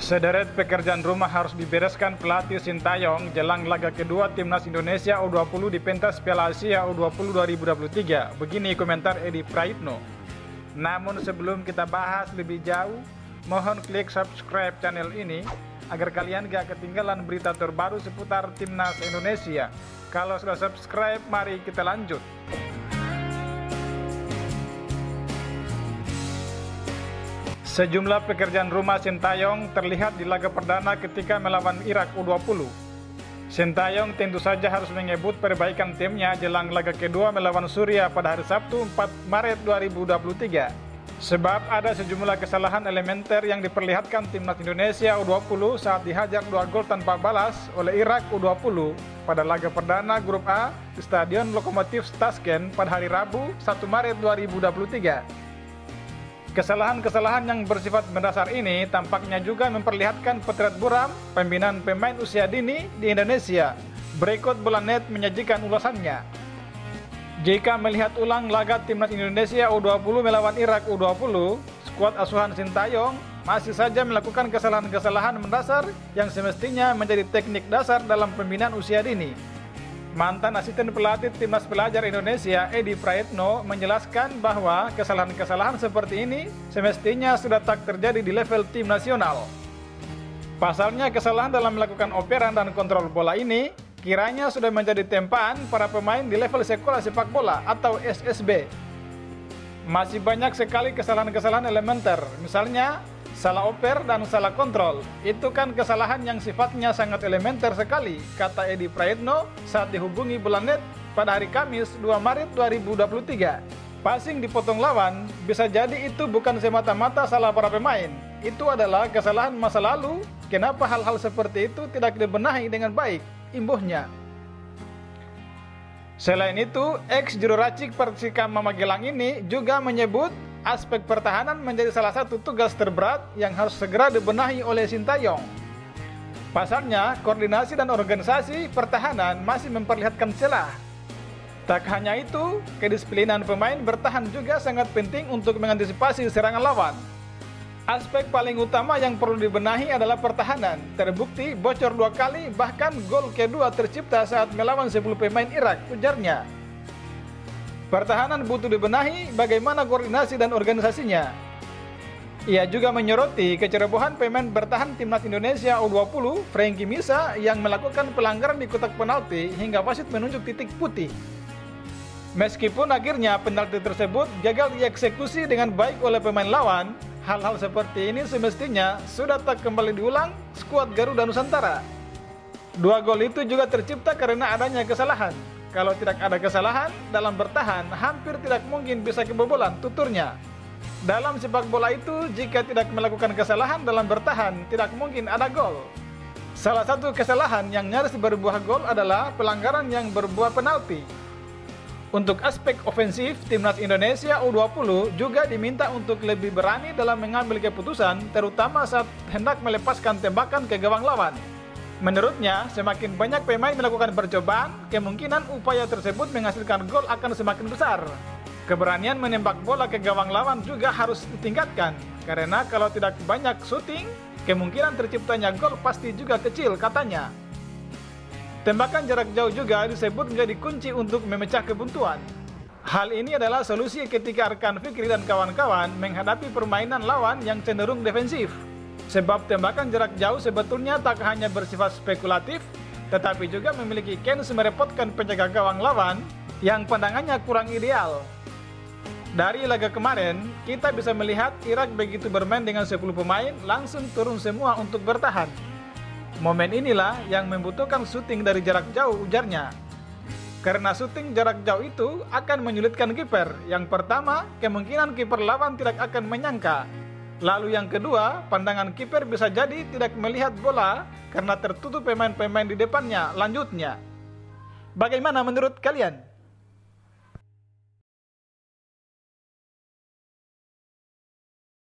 Sederet pekerjaan rumah harus dibereskan pelatih Sintayong jelang laga kedua Timnas Indonesia U20 di pentas Piala Asia U20 2023. Begini komentar Edi Praitno. Namun sebelum kita bahas lebih jauh, mohon klik subscribe channel ini agar kalian gak ketinggalan berita terbaru seputar Timnas Indonesia. Kalau sudah subscribe, mari kita lanjut. Sejumlah pekerjaan rumah Sintayong terlihat di laga perdana ketika melawan Irak U20. Sintayong tentu saja harus menyebut perbaikan timnya jelang laga kedua melawan Suriah pada hari Sabtu 4 Maret 2023. Sebab ada sejumlah kesalahan elementer yang diperlihatkan Timnas Indonesia U20 saat dihajar 2 gol tanpa balas oleh Irak U20 pada laga perdana Grup A di Stadion Lokomotif Tashkent pada hari Rabu 1 Maret 2023. Kesalahan-kesalahan yang bersifat mendasar ini tampaknya juga memperlihatkan potret buram pembinaan pemain usia dini di Indonesia. Berikut Bola.net menyajikan ulasannya. Jika melihat ulang laga Timnas Indonesia U20 melawan Irak U20, skuad asuhan Sintayong masih saja melakukan kesalahan-kesalahan mendasar yang semestinya menjadi teknik dasar dalam pembinaan usia dini. Mantan asisten pelatih Timnas Pelajar Indonesia Edi Praitno menjelaskan bahwa kesalahan-kesalahan seperti ini semestinya sudah tak terjadi di level tim nasional. Pasalnya kesalahan dalam melakukan operan dan kontrol bola ini kiranya sudah menjadi tempaan para pemain di level sekolah sepak bola atau SSB. Masih banyak sekali kesalahan-kesalahan elementer, misalnya salah oper dan salah kontrol. Itu kan kesalahan yang sifatnya sangat elementer sekali, kata Edi Praitno saat dihubungi Bola.net pada hari Kamis 2 Maret 2023. Passing dipotong lawan, bisa jadi itu bukan semata-mata salah para pemain. Itu adalah kesalahan masa lalu, kenapa hal-hal seperti itu tidak dibenahi dengan baik, imbuhnya. Selain itu, ex-juru racik Persikam Magelang ini juga menyebut aspek pertahanan menjadi salah satu tugas terberat yang harus segera dibenahi oleh Sintayong. Pasalnya, koordinasi dan organisasi pertahanan masih memperlihatkan celah. Tak hanya itu, kedisiplinan pemain bertahan juga sangat penting untuk mengantisipasi serangan lawan. Aspek paling utama yang perlu dibenahi adalah pertahanan. Terbukti bocor 2 kali, bahkan gol kedua tercipta saat melawan 10 pemain Irak, ujarnya. Pertahanan butuh dibenahi, bagaimana koordinasi dan organisasinya. Ia juga menyoroti kecerobohan pemain bertahan Timnas Indonesia U20, Frankie Misa, yang melakukan pelanggaran di kotak penalti hingga wasit menunjuk titik putih. Meskipun akhirnya penalti tersebut gagal dieksekusi dengan baik oleh pemain lawan, hal-hal seperti ini semestinya sudah tak kembali diulang skuad Garuda Nusantara. 2 gol itu juga tercipta karena adanya kesalahan. Kalau tidak ada kesalahan dalam bertahan, hampir tidak mungkin bisa kebobolan, tuturnya. Dalam sepak bola itu, jika tidak melakukan kesalahan dalam bertahan, tidak mungkin ada gol. Salah satu kesalahan yang nyaris berbuah gol adalah pelanggaran yang berbuah penalti. Untuk aspek ofensif, Timnas Indonesia U20 juga diminta untuk lebih berani dalam mengambil keputusan, terutama saat hendak melepaskan tembakan ke gawang lawan. Menurutnya, semakin banyak pemain melakukan percobaan, kemungkinan upaya tersebut menghasilkan gol akan semakin besar. Keberanian menembak bola ke gawang lawan juga harus ditingkatkan, karena kalau tidak banyak syuting, kemungkinan terciptanya gol pasti juga kecil, katanya. Tembakan jarak jauh juga disebut menjadi kunci untuk memecah kebuntuan. Hal ini adalah solusi ketika rekan Fikri dan kawan-kawan menghadapi permainan lawan yang cenderung defensif. Sebab tembakan jarak jauh sebetulnya tak hanya bersifat spekulatif, tetapi juga memiliki chance merepotkan penjaga gawang lawan yang pandangannya kurang ideal. Dari laga kemarin, kita bisa melihat Irak begitu bermain dengan 10 pemain langsung turun semua untuk bertahan. Momen inilah yang membutuhkan syuting dari jarak jauh, ujarnya. Karena syuting jarak jauh itu akan menyulitkan kiper. Yang pertama, kemungkinan kiper lawan tidak akan menyangka. Lalu yang kedua, pandangan kiper bisa jadi tidak melihat bola karena tertutup pemain-pemain di depannya, lanjutnya. Bagaimana menurut kalian?